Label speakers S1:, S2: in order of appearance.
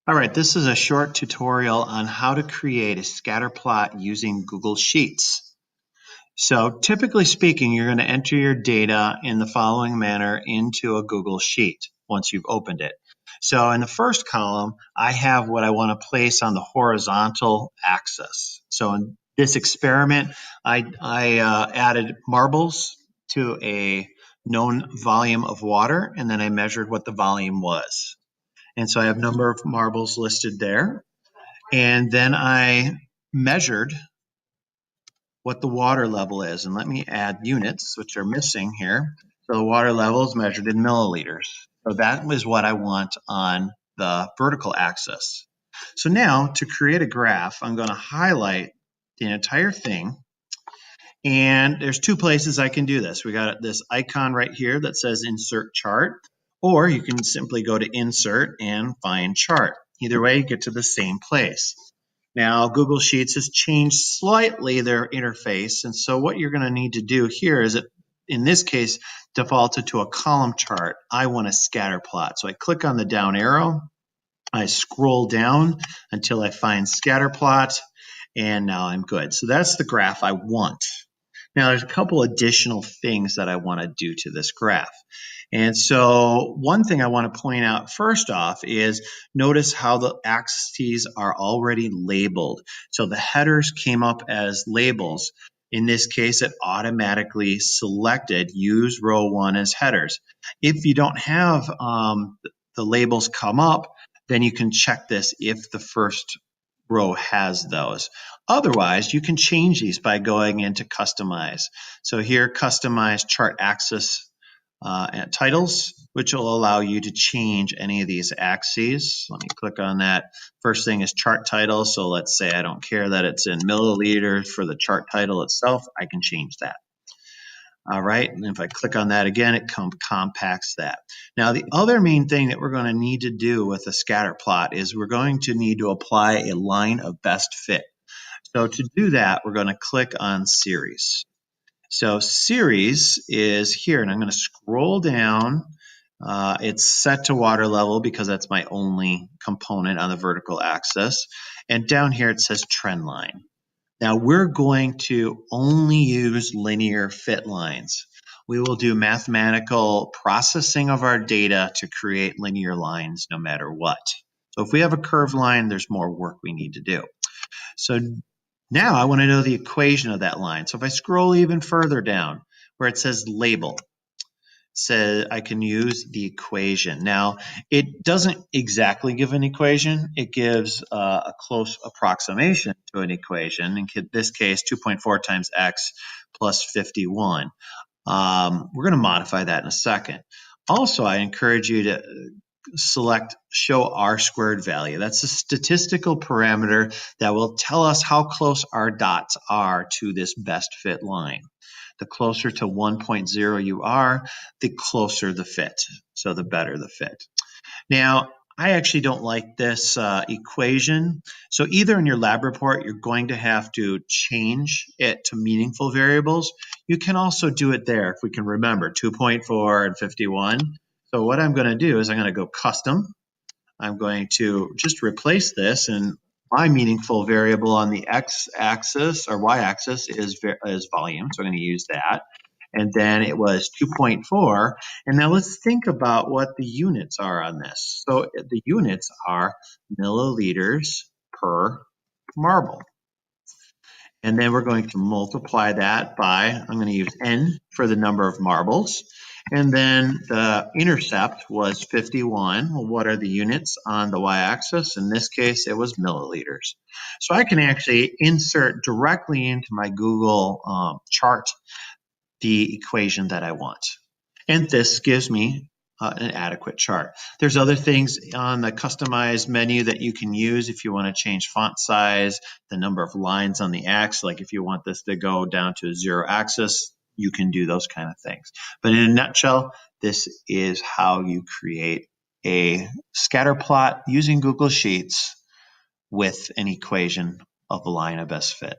S1: All right, this is a short tutorial on how to create a scatter plot using Google Sheets. So typically speaking, you're going to enter your data in the following manner into a Google Sheet once you've opened it. So in the first column, I have what I want to place on the horizontal axis. So in this experiment, I added marbles to a known volume of water, and then I measured what the volume was. And so I have number of marbles listed there. And then I measured what the water level is. And let me add units, which are missing here. So the water level is measured in milliliters. So that was what I want on the vertical axis. So now to create a graph, I'm going to highlight the entire thing. And there's two places I can do this. We got this icon right here that says Insert Chart, or you can simply go to Insert and find Chart. Either way, you get to the same place. Now, Google Sheets has changed slightly their interface, and so what you're going to need to do here is, in this case, defaulted to a column chart. I want a scatter plot. So I click on the down arrow, I scroll down until I find scatter plot, and now I'm good. So that's the graph I want. Now, there's a couple additional things that I want to do to this graph. And so one thing I want to point out first off is notice how the axes are already labeled. So the headers came up as labels. In this case, it automatically selected use row 1 as headers. If you don't have the labels come up, then you can check this if the first row has those. Otherwise, you can change these by going into Customize. So here, Customize Chart Axis and Titles, which will allow you to change any of these axes. Let me click on that. First thing is Chart Title. So let's say I don't care that it's in milliliters for the chart title itself. I can change that. All right, and if I click on that again, it compacts that. Now, the other main thing that we're going to need to do with a scatter plot is we're going to need to apply a line of best fit. So to do that, we're going to click on Series. So Series is here, and I'm going to scroll down. It's set to water level because that's my only component on the vertical axis. And down here it says trend line. Now we're going to only use linear fit lines. We will do mathematical processing of our data to create linear lines no matter what. So if we have a curved line, there's more work we need to do. So now I want to know the equation of that line. So if I scroll even further down where it says label, so I can use the equation. Now, it doesn't exactly give an equation. It gives a close approximation to an equation. In this case, 2.4 times x plus 51. We're going to modify that in a second. Also, I encourage you to select show R squared value. That's a statistical parameter that will tell us how close our dots are to this best fit line. The closer to 1.0 you are, the closer the fit. So the better the fit. Now, I actually don't like this equation. So either in your lab report, you're going to have to change it to meaningful variables. You can also do it there if we can remember 2.4 and 51. So what I'm going to do is I'm going to go custom. I'm going to just replace this, and my meaningful variable on the x-axis or y-axis is volume. So I'm going to use that. And then it was 2.4. And now let's think about what the units are on this. So the units are milliliters per marble. And then we're going to multiply that by, I'm going to use n for the number of marbles. And then the intercept was 51. Well, what are the units on the y-axis? In this case, it was milliliters. So I can actually insert directly into my Google chart the equation that I want. And this gives me an adequate chart. There's other things on the customize menu that you can use if you want to change font size, the number of lines on the axis, like if you want this to go down to 0 axis, you can do those kind of things. But in a nutshell, this is how you create a scatter plot using Google Sheets with an equation of a line of best fit.